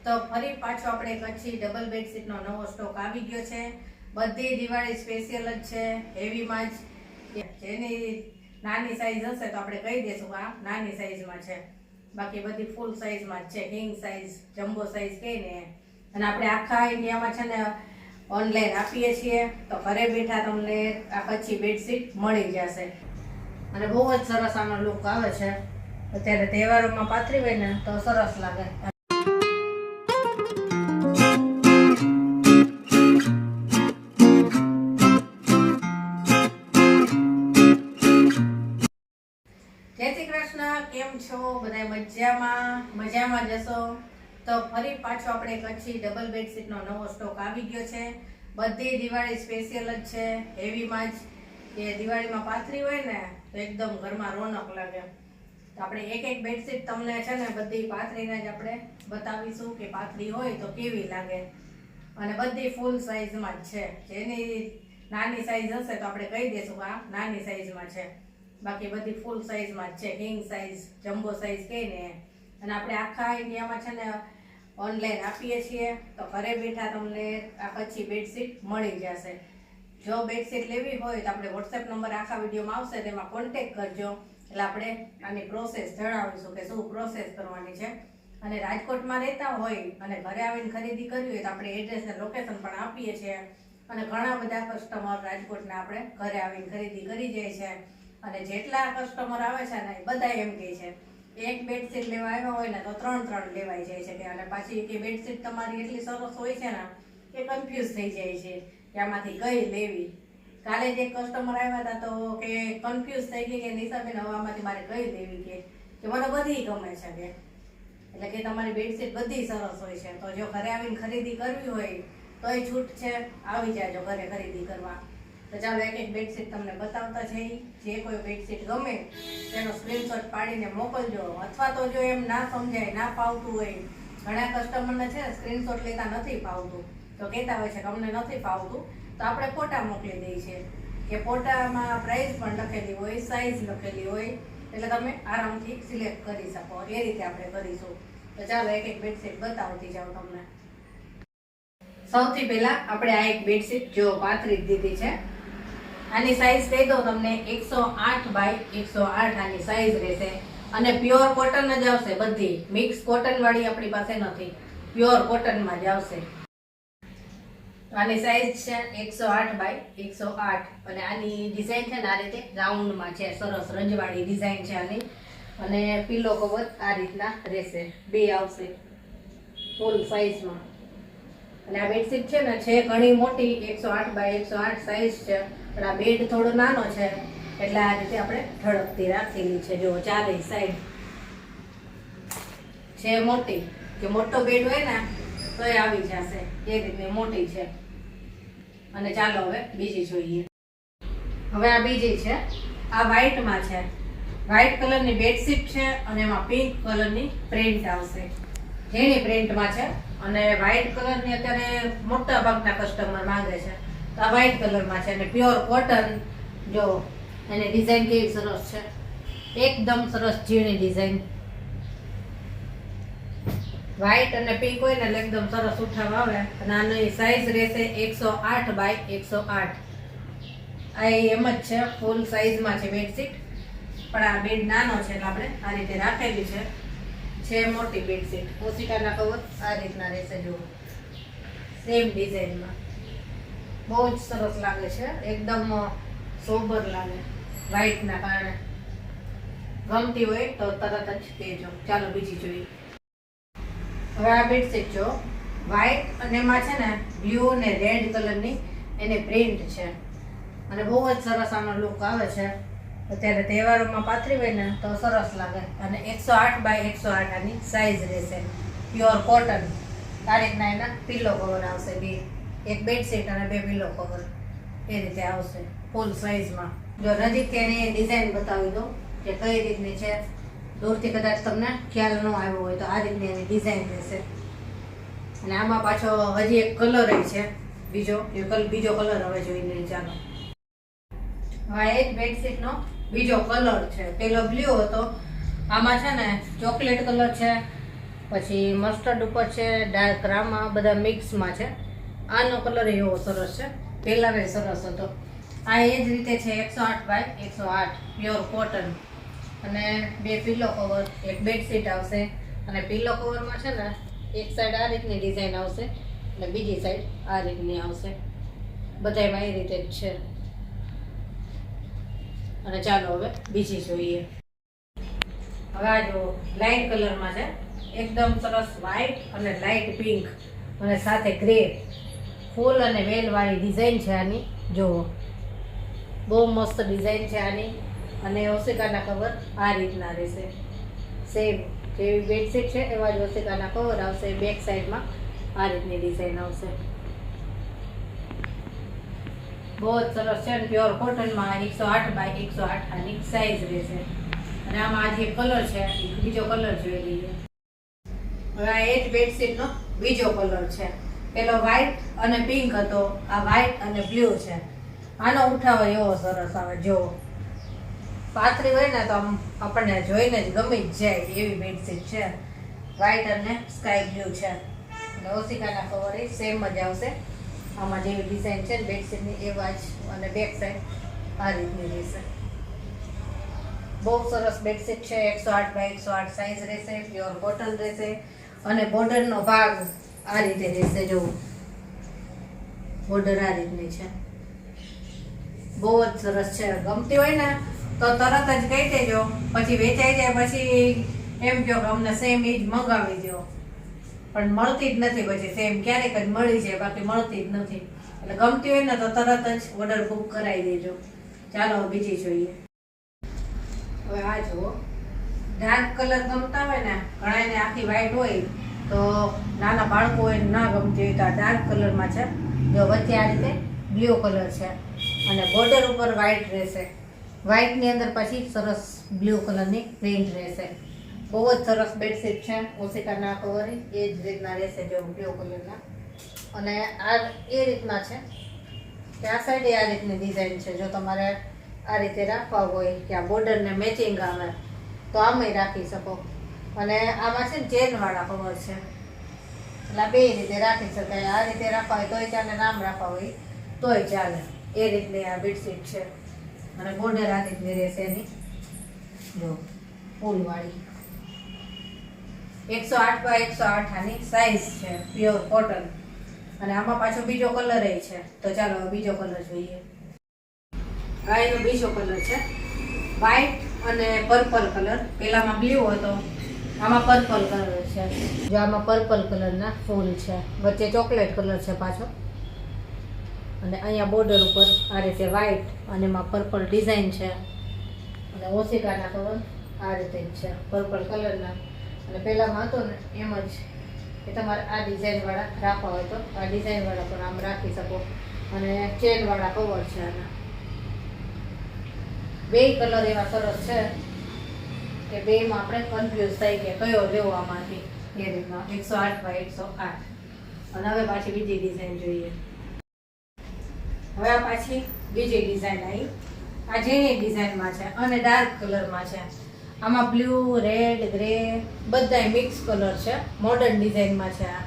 તો ફરી પાછો આપણે કચ્છી ડબલ બેડશીટનો નવો સ્ટોક આવી ગયો છે. બધી દિવાળી સ્પેશિયલ જ છે, હેવીમાં જ. જેની નાની સાઈઝ હશે તો આપણે કહી દઈશું આ નાની સાઈઝમાં છે, બાકી બધી ફૂલ સાઈઝમાં જ છે. કિંગ સાઈઝ, જમ્બો સાઈઝ કહીને. અને આપણે આખા ઇન્ડિયામાં છે ને ઓનલાઈન આપીએ છીએ, તો ઘરે બેઠા તમને આ કચ્છી બેડશીટ મળી જશે. અને બહુ જ સરસ આનો લુક આવે છે. અત્યારે તહેવારોમાં પાથરી હોય ને તો સરસ લાગે. જય શ્રી કૃષ્ણ, કેમ છો બધા? મજામાં જશો. તો ફરી પાછો આપણે કચ્છી ડબલ બેડશીટનો નવો સ્ટોક આવી ગયો છે. બધી દિવાળી સ્પેશિયલ જ છે, હેવીમાં જ. કે દિવાળીમાં પાથરી હોય ને તો એકદમ ઘરમાં રોનક લાગે. તો આપણે એક એક બેડશીટ તમને છે ને બધી પાથરીને જ આપણે બતાવીશું કે પાથરી હોય તો કેવી લાગે. અને બધી ફૂલ સાઈઝમાં જ છે. જેની નાની સાઈઝ હશે તો આપણે કહી દઈશું આ નાની સાઈઝમાં છે, બાકી બધી ફૂલ સાઈઝમાં જ છે. કિંગ સાઈઝ, જમ્બો સાઈઝ કહીને. અને આપણે આખા ઇન્ડિયામાં છે ને ઓનલાઈન આપીએ છીએ, તો ઘરે બેઠા તમને આ કચ્છી બેડશીટ મળી જશે. જો બેડશીટ લેવી હોય તો આપણે વોટ્સએપ નંબર આખા વિડીયોમાં આવશે, તેમાં કોન્ટેક્ટ કરજો. એટલે આપણે આની પ્રોસેસ જણાવીશું કે શું પ્રોસેસ કરવાની છે. અને રાજકોટમાં રહેતા હોય અને ઘરે આવીને ખરીદી કરવી હોય તો આપણે એડ્રેસ ને લોકેશન પણ આપીએ છીએ. અને ઘણા બધા કસ્ટમર રાજકોટના આપણે ઘરે આવીને ખરીદી કરી જાય છે. અને જેટલા કસ્ટમર આવે છે ને એ બધા એમ કહે છે એક બેડશીટ લેવા આવ્યા હોય ને તો ત્રણ લેવાઈ જાય છે. અને પાછી કે બેડશીટ તમારી એટલી સરસ હોય છે ને કે કન્ફ્યુઝ થઈ જાય છે કે આમાંથી કઈ લેવી. કાલે જ એક કસ્ટમર આવ્યા હતા તો કે કન્ફ્યુઝ થઈ ગઈ કે નિશાબેન હવે આમાંથી મારે કઈ લેવી, કે મને બધી ગમે છે કે. એટલે કે તમારી બેડશીટ બધી સરસ હોય છે. તો જો ઘરે આવીને ખરીદી કરવી હોય તોય છૂટ છે, આવી જાજો ઘરે ખરીદી કરવા. તો ચાલો એક એક બેડશીટ તમને બતાવતા જઈએ. જે કોઈ બેડશીટ ગમે તેનો સ્ક્રીનશોટ પાડીને મોકલજો. અથવા તો જો એમ ના સમજાય, ના ફાવતું હોય, ઘણા કસ્ટમરને છે સ્ક્રીનશોટ લેતા નથી ફાવતું, તો કહેતા હોય છે કે અમને નથી ફાવતું, તો આપણે ફોટા મોકલી દઈએ છીએ. કે ફોટામાં પ્રાઇસ પણ લખેલી હોય, સાઈઝ લખેલી હોય, એટલે તમે આરામથી સિલેક્ટ કરી શકો. એ રીતે આપણે કરીશું. તો ચાલો એક એક બેડશીટ બતાવતી જાઉં તમને. સૌથી પહેલા આપણે આ એક બેડશીટ જો પાથરી દીધી છે. આની સાઈઝ કહી દઉં તમને, 108 બાય 108 આની સાઈઝ રહેશે. અને પ્યોર કોટન જ આવશે. બધી મિક્સ કોટન વાળી આપણી પાસે નથી, પ્યોર કોટનમાં જ આવશે. આની સાઈઝ છે 108 બાય 108. અને આની ડિઝાઇન છે ને આ રીતે રાઉન્ડમાં છે, સરસ રંજવાળી ડિઝાઇન છે આની. અને પીલો કવર આ રીતના રહેશે, બે આવશે ફૂલ સાઈઝમાં. અને આ બેડશીટ છે ને છે ઘણી મોટી, 108 બાય 108 સાઈઝ છે. પણ આ બેડ થોડો નાનો છે એટલે આ રીતે આપણે ઢળકતી રાખેલી છે. જો ચારે સાઈડ છે મોટી, કે મોટો બેડ હોય ને તો એ આવી જશે, એ રીતની મોટી છે. અને ચાલો હવે બીજી જોઈએ. હવે આ બીજી છે, આ વ્હાઈટમાં છે. વ્હાઈટ કલરની બેડશીટ છે અને એમાં પિંક કલરની પ્રિન્ટ આવશે. જેની પ્રિન્ટમાં છે. અને વ્હાઈટ કલરની અત્યારે મોટા ભાગના કસ્ટમર માંગે છે, તો આ વ્હાઈટ કલરમાં છે. અને પ્યોર કોટન. જો એની ડિઝાઇન કેવી સરસ છે, એકદમ સરસ ઝીણી ડિઝાઇન. વ્હાઈટ અને પિંક હોય ને એટલે એકદમ સરસ ઉઠાવ આવે. અને આની સાઈઝ રહેશે 108 બાય 108. આ એમ જ છે, ફૂલ સાઈઝમાં છે બેડશીટ. પણ આ બેડ નાનો છે એટલે આપણે આ રીતે રાખેલી છે મોટી બેડશીટ. ઓશિકાના કવર આ રીતના રહેશે. જો સેમ ડિઝાઇનમાં બહુ જ સરસ લાગે છે, એકદમ સોબર લાગે વ્હાઈટના કારણે. ગમતી હોય તો તરત જ કહેજો. ચાલો બીજી જોઈએ. હવે આ બેડશીટ જો વ્હાઈટ અને એમાં છે ને બ્લુ અને રેડ કલરની એની પ્રિન્ટ છે. અને બહુ જ સરસ આનો લુક આવે છે. અત્યારે તહેવારોમાં પાથરી હોય ને તો સરસ લાગે. અને 108 બાય 108 આની સાઈઝ રહેશે. Pure cotton. આ રીતના એના પિલો કવર આવશે, બે, એક બેડશીટ અને બે પિલો કવર, એ રીતે આવશે ફૂલ સાઈઝમાં. જો નજીકથી એની ડિઝાઇન બતાવી દઉં કે કઈ રીતની છે. દૂરથી કદાચ તમને ખ્યાલ ન આવ્યો હોય તો આ રીતની એની ડિઝાઇન રહેશે. અને આમાં પાછો હજી એક કલર છે બીજો કલર હવે જોઈને ચાલો. હવે એ જ બેડશીટનો બીજો કલર છે. પેલો બ્લુ હતો, આમાં છે ને ચોકલેટ કલર છે, પછી મસ્ટર્ડ ઉપર છે, ડાર્ક રામા, બધા મિક્સમાં છે. આનો કલર એવો સરસ છે, પહેલાંનો સરસ હતો. આ એ જ રીતે છે 108 બાય 108 પ્યોર કોટન, અને 2 પિલો કવર, એક બેડશીટ આવશે. અને પિલો કવરમાં છે ને એક સાઈડ આ રીતની ડિઝાઇન આવશે અને બીજી સાઈડ આ રીતની આવશે. બધામાં એ રીતે જ છે. અને ચાલો હવે બીજી જોઈએ. હવે આ જો લાઇટ કલરમાં છે, એકદમ સરસ વ્હાઈટ અને લાઇટ પિંક અને સાથે ગ્રે, ફૂલ અને વેલવાળી ડિઝાઇન છે આની. જુઓ, બહુ મસ્ત ડિઝાઇન છે આની. અને ઓશિકાના કવર આ રીતના રહેશે. સેમ જેવી બેડશીટ છે એવા જ ઓશિકાના કવર આવશે. બેક સાઈડમાં આ રીતની ડિઝાઇન આવશે. બહુ જ સરસ છે. પ્યોર કોટનમાં 108 બાય 108 આની સાઈઝ રહેશે. અને આમાં આ જે કલર છે, બીજો કલર જોઈ લઈએ. હવે આ એ જ બેડશીટનો બીજો કલર છે. પેલો વ્હાઈટ અને પિંક હતો, આ વ્હાઈટ અને બ્લુ છે. આનો ઉઠાવો એવો સરસ આવે. જો પાતળી હોય ને તો આમ આપણને જોઈને જ ગમી જ જાય એવી બેડશીટ છે. વ્હાઈટ અને સ્કાય બ્લુ છે. અને ઓશિકાના કવર એ સેમ જ આવશે. આમાં જેવી ડિઝાઇન છે ને બેડશીટની એવા જ. અને બેક સાઈડ આ રીતની રહેશે. બહુ સરસ બેડશીટ છે. 108 બાય 108 સાઈઝ રહેશે. પ્યોર કોટન રહેશે. અને બોર્ડરનો ભાગ આ રીતે રહેશે. જો બોર્ડર આ રીતની છે. બહુ જ સરસ છે. ગમતી હોય ને તો તરત જ કહી દેજો, પછી વેચાઈ જાય પછી એમ કહો કે અમને સેમ ઈ જ મંગાવી દો. પણ મળતી જ નથી પછી. સેમ ક્યારેક જ મળી જાય, બાકી મળતી જ નથી. એટલે ગમતી હોય ને તો તરત જ ઓર્ડર બુક કરાવી દેજો. ચાલો બીજી જોઈએ. હવે આ જુઓ, ડાર્ક કલર ગમતા હોય ને, ઘણાને આખી વ્હાઈટ હોય તો નાના બાળકો હોય ના ગમતી હોય તો આ ડાર્ક કલરમાં છે. જો વચ્ચે આ રીતે બ્લુ કલર છે અને બોર્ડર ઉપર વ્હાઈટ રહેશે. વ્હાઈટની અંદર પછી સરસ બ્લુ કલરની પ્રિન્ટ રહેશે. બહુ જ સરસ બેડશીટ છે. ઓશિકાના કવર એ જ રીતના રહેશે. જો બ્લુ કલરના. અને આ એ રીતના છે કે આ સાઈડે આ રીતની ડિઝાઇન છે. જો તમારે આ રીતે રાખવા હોય કે આ બોર્ડરને મેચિંગ આવે તો આમે રાખી શકો. અને આમાં છે ને ચેનવાળા કવર છે, એટલે બે રીતે રાખી શકાય. આ રીતે રાખવા હોય તોય ચાલે, નામ રાખવા હોય તોય ચાલે. એ રીતની આ બેડશીટ છે. અને બોર્ડર આ રીતની રહેશે એની. જો ફૂલવાળી 108 બાય 108 આની સાઈઝ છે. Pure cotton. અને આમાં પાછો બીજો કલર છે. તો ચાલો બીજો કલર જોઈએ. આ એનો બીજો કલર છે, વ્હાઈટ અને પર્પલ કલર. પેલામાં બ્લુ હતો, આમાં પર્પલ કલર છે. જો આમાં પર્પલ કલરના ફૂલ છે, વચ્ચે ચોકલેટ કલર છે પાછો. અને અહીંયા બોર્ડર ઉપર આ રીતે વ્હાઈટ અને એમાં પર્પલ ડિઝાઇન છે. અને ઓશિકાના કવર આ રીતે જ છે, પર્પલ કલરના. અને પહેલામાં હતો ને એમ જ કે તમારે આ ડિઝાઇનવાળા રાખવા હોય તો આ ડિઝાઇનવાળા પણ આમ રાખી શકો. અને ચેનવાળા કવર છે આના. બે કલર એવા સરસ છે કે બેમાં આપણે કન્ફ્યુઝ થાય કે કયો લેવો આમાંથી. એ રીતના 108 બાય 108. અને હવે પાછી બીજી ડિઝાઇન જોઈએ. હવે આ પાછી બીજી ડિઝાઇન આવી. આ જેની ડિઝાઇનમાં છે અને ડાર્ક કલરમાં છે. આમાં બ્લુ, રેડ, ગ્રે બધાય મિક્સ કલર છે. મોડર્ન ડિઝાઇનમાં છે આ.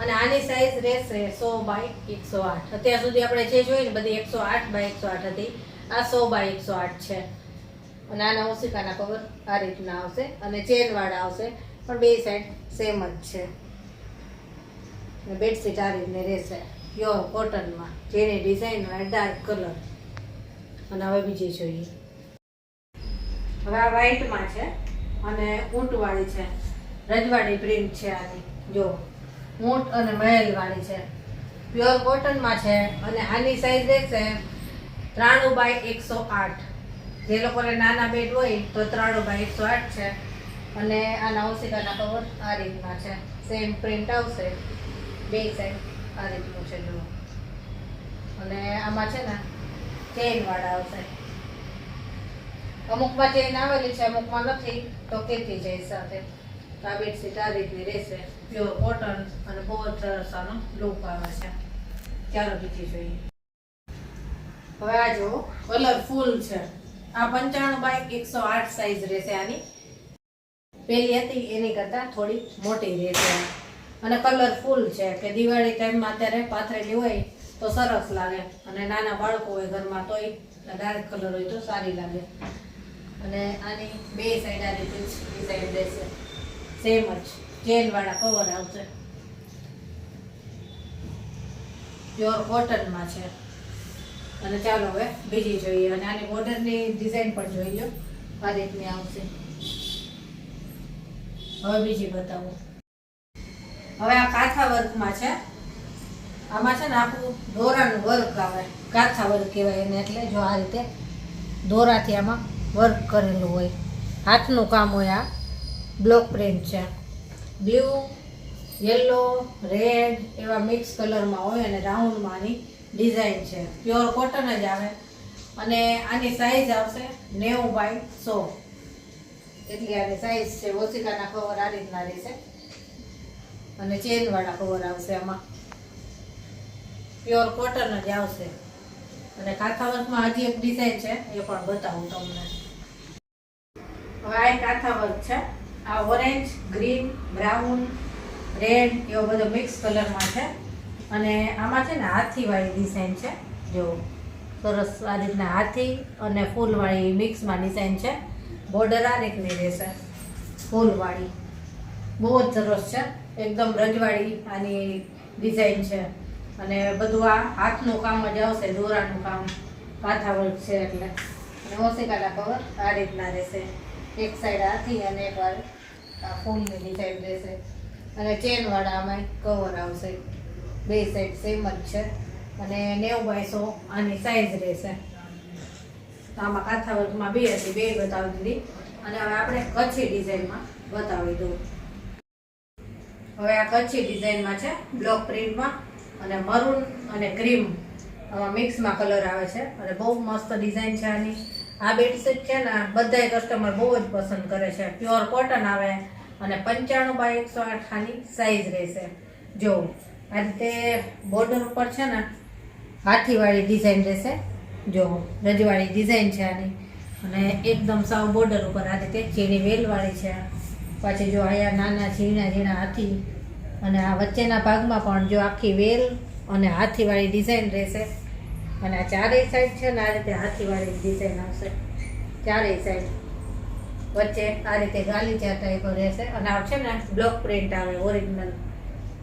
અને આની સાઈઝ રહેશે 100 બાય 108. અત્યાર સુધી આપણે જે જોઈ ને બધી 108 બાય 108 હતી. આ 100 બાય 108 છે. અને આના ઓશિકાના કવર આ રીતના આવશે અને ચેનવાળા આવશે, પણ બે સાઈડ સેમ જ છે. અને બેડશીટ આ રીતની રહેશે પ્યોર કોટનમાં, જેની ડિઝાઇન હોય ડાર્ક કલર. અને હવે બીજી જોઈએ. હવે આ વ્હાઈટમાં છે અને ઊંટવાળી છે. રજવાડી પ્રિન્ટ છે આની. જો ઊંટ અને મહેલવાળી છે. પ્યોર કોટનમાં છે. અને આની સાઈઝ રહેશે 93 બાય 108. જે લોકોને નાના બેડ હોય તો 93 બાય 108 છે. અને આના ઓશિકાના કવર આ રીતના છે. સેમ પ્રિન્ટ આવશે. બે સાઈડ આ રીતનું છે. જો અને આમાં છે ને ચેનવાળા આવશે. અમુકમાં ચેન આવેલી છે, અમુકમાં નથી, તો કેતી જાય સાથે. આ બેડશીટ આ રીતની રહેશે. પ્યોર કોટન અને બહુ જ સરસ આનો લુક આવે છે. ચાલો બીજી જોઈએ. હવે આ જો કલરફુલ છે. આ 95 બાય 108 સાઈઝ રહેશે આની. પેલી હતી એની કરતાં થોડી મોટી રહેશે અને કલરફુલ છે કે દિવાળી ટાઈમમાં અત્યારે પાથરેલી હોય તો સરસ લાગે અને નાના બાળકો હોય ઘરમાં તોય ડાર્ક કલર હોય તો સારી લાગે. અને આની બે સાઈડ આ રીતે ડિઝાઇન રહેશે, સેમ જ ચેનવાળા કવર આવશે, પ્યોર કોટનમાં છે. અને ચાલો હવે બીજી જોઈએ અને આની બોર્ડરની ડિઝાઇન પણ જોઈ લો, આ રીતની આવશે. હવે બીજી બતાવું. હવે આ કાંથા વર્કમાં છે. આમાં છે ને આખું દોરાનું વર્ક આવે, કાંથા વર્ક કહેવાય એને. એટલે જો આ રીતે દોરાથી આમાં વર્ક કરેલું હોય, હાથનું કામ હોય. આ બ્લોક પ્રિન્ટ છે, બ્લુ, યલો, રેડ એવા મિક્સ કલરમાં હોય અને રાઉન્ડમાં આની ડિઝાઇન છે. પ્યોર કોટન જ આવે અને આની સાઈઝ આવશે 90/100 એટલી આની સાઈઝ છે. ઓશિકાના કવર આ રીતના રહેશે અને ચેનવાળા કવર આવશે. આમાં પ્યોર કોટન જ આવશે. અને કાંથા વર્કમાં હજી એક ડિઝાઇન છે, એ પણ બતાવું તમને. હવે આ કાંથા વર્ક છે. આ ઓરેન્જ, ગ્રીન, બ્રાઉન, રેડ એવો બધો મિક્સ કલરમાં છે. અને આમાં છે ને હાથીવાળી ડિઝાઇન છે. જો સરસ આ રીતના હાથી અને ફૂલવાળી મિક્સમાં ડિઝાઇન છે. બોર્ડર આ રીતની રહેશે, ફૂલવાળી. બહુ જ સરસ છે, એકદમ રજવાડી આની ડિઝાઇન છે. અને બધું આ હાથનું કામ જ આવશે, દોરાનું કામ, કાંથા વર્ક છે એટલે. અને ઓશિકાના કવર આ રીતના રહેશે, એક સાઈડ હાથી અને એક વાર ફૂલની ડિઝાઇન રહેશે. અને ચેનવાળા આમાં કવર આવશે, બે સાઈડ સેમ જ છે. અને 90/100 આની સાઈઝ રહેશે. તો આમાં કાંથા વર્કમાં બે હતી, બે બતાવી દીધી. અને હવે આપણે કચ્છી ડિઝાઇનમાં બતાવી દઉં. હવે આ કચ્છી ડિઝાઇનમાં છે, બ્લોક પ્રિન્ટમાં અને મરૂન અને ક્રીમ મિક્સમાં કલર આવે છે. અને બહુ મસ્ત ડિઝાઇન છે આની. આ બેડશીટ છે ને બધાય કસ્ટમર બહુ જ પસંદ કરે છે. પ્યોર કોટન આવે અને 95/108 આની સાઈઝ રહેશે. જો આ રીતે બોર્ડર ઉપર છે ને હાથીવાળી ડિઝાઇન રહેશે. જો રજવાડી ડિઝાઇન છે આની. અને એકદમ સાવ બોર્ડર ઉપર આ રીતે ચીણી વેલવાળી છે. પછી જો અહીંયા નાના ઝીણા હાથી અને આ વચ્ચેના ભાગમાં પણ જો આખી વેલ અને હાથીવાળી ડિઝાઇન રહેશે. અને આ ચારેય સાઈડ છે ને આ રીતે હાથીવાળી ડિઝાઇન આવશે, ચારેય સાઈડ. વચ્ચે આ રીતે ગાલીચા ટાઈપ રહેશે. અને આ છે ને બ્લોક પ્રિન્ટ આવે ઓરિજિનલ.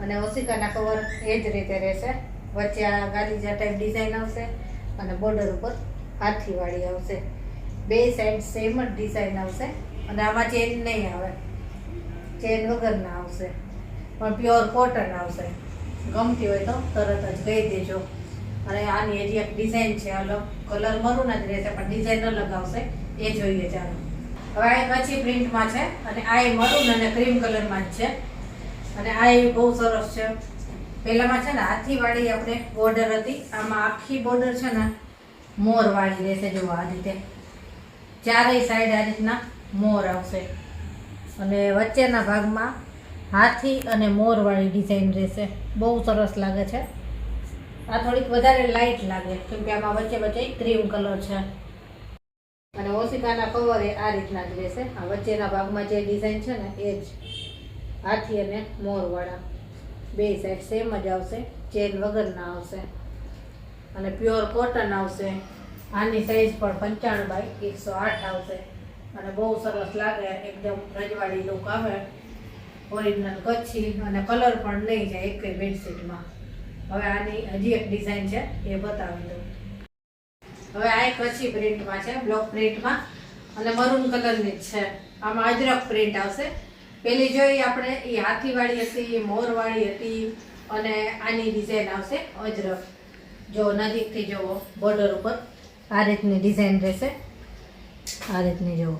અને ઓશિકાના કવર એ જ રીતે રહેશે. વચ્ચે આ ગાલીચા ટાઈપ ડિઝાઇન આવશે અને બોર્ડર ઉપર હાથીવાળી આવશે. બે સાઈડ સેમ જ ડિઝાઇન આવશે. અને આમાં ચેન નહીં આવે, ચેન વગરના આવશે, પણ પ્યોર કોટન આવશે. ગમતી હોય તો તરત જ કહી દેજો. અને આની હજી એક ડિઝાઇન છે અલગ, કલર મરૂન જ રહેશે પણ ડિઝાઇન અલગ આવશે, એ જોઈએ. ચાલો હવે આ કચ્છી પ્રિન્ટમાં છે અને આ મરૂન અને ક્રીમ કલરમાં જ છે. અને આ બહુ સરસ છે. પહેલામાં છે ને હાથીવાળી આપણે બોર્ડર હતી, આમાં આખી બોર્ડર છે ને મોરવાળી રહેશે. જો આ રીતે ચારેય સાઈડ આ રીતના મોર આવશે. અને વચ્ચેના ભાગમાં હાથી અને મોરવાળી ડિઝાઇન રહેશે. બહુ સરસ લાગે છે. આ થોડીક વધારે લાઇટ લાગે કેમ કે આમાં વચ્ચે ક્રીમ કલર છે. અને ઓશિકાના કવર એ આ રીતના જ રહેશે. આ વચ્ચેના ભાગમાં જે ડિઝાઇન છે ને એ જ હાથી અને મોરવાળા. બે સાઈડ સેમ જ આવશે, ચેન વગરના આવશે. અને પ્યોર કોટન આવશે. આની સાઈઝ પણ 95/108 આવશે. અને બહુ સરસ લાગે, એકદમ રજવાડી લુક આવે, ઓરિજિનલ કચ્છી. અને કલર પણ નહીં જાય એક બેડશીટમાં. હવે આની હજી એક ડિઝાઇન છે, એ બતાવી દઉં. હવે આ કચ્છી પ્રિન્ટમાં છે, બ્લોક પ્રિન્ટમાં અને મરૂન કલરની જ છે. આમાં અજરક પ્રિન્ટ આવશે. પેલી જોઈ આપણે એ હાથીવાળી હતી, મોરવાળી હતી. અને આની ડિઝાઇન આવશે અજરક. જો નજીકથી જુઓ, બોર્ડર ઉપર આ રીતની ડિઝાઇન રહેશે. આ રીતની જુઓ,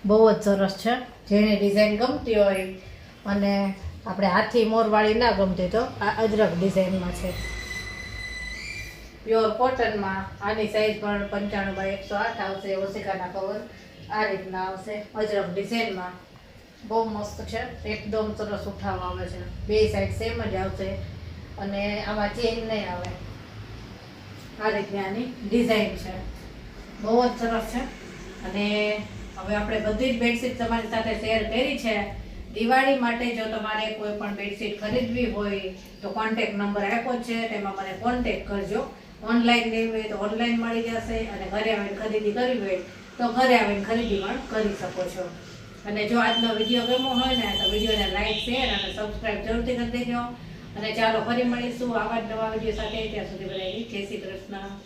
બહુ જ સરસ છે. જેને ડિઝાઇન ગમતી હોય અને આપણે હાથી મોરવાળી ના ગમતી તો આ અજરક ડિઝાઇનમાં છે, પ્યોર કોટનમાં. આની સાઈઝ પણ 95/108 આવશે. ઓશિકાના કવર આ રીતના આવશે અજરક ડિઝાઇનમાં. બહુ મસ્ત છે, એકદમ સરસ ઉઠાવ આવે છે. બે સાઈડ સેમ જ આવશે અને આમાં ચેન નહીં આવે. આ રીતની આની ડિઝાઇન છે, બહુ જ સરસ છે. અને હવે આપણે બધી જ બેડશીટ તમારી સાથે શેર કરી છે. દિવાળી માટે જો તમારે કોઈ પણ બેડશીટ ખરીદવી હોય તો કોન્ટેક્ટ નંબર આપ્યો છે, તેમાં મને કોન્ટેક્ટ કરજો. ઓનલાઈન લેવી હોય તો ઓનલાઈન મળી જશે, અને ઘરે આવીને ખરીદી કરવી હોય તો ઘરે આવીને ખરીદી પણ કરી શકો છો. અને જો આજનો વિડીયો ગમ્યો હોય ને તો વિડીયોને લાઈક, શેર અને સબસ્ક્રાઈબ જરૂરથી કરી દેજો. અને ચાલો ફરી મળીશું આવા જ નવા વિડીયો સાથે. ત્યાં સુધી બધાને જય શ્રી કૃષ્ણ.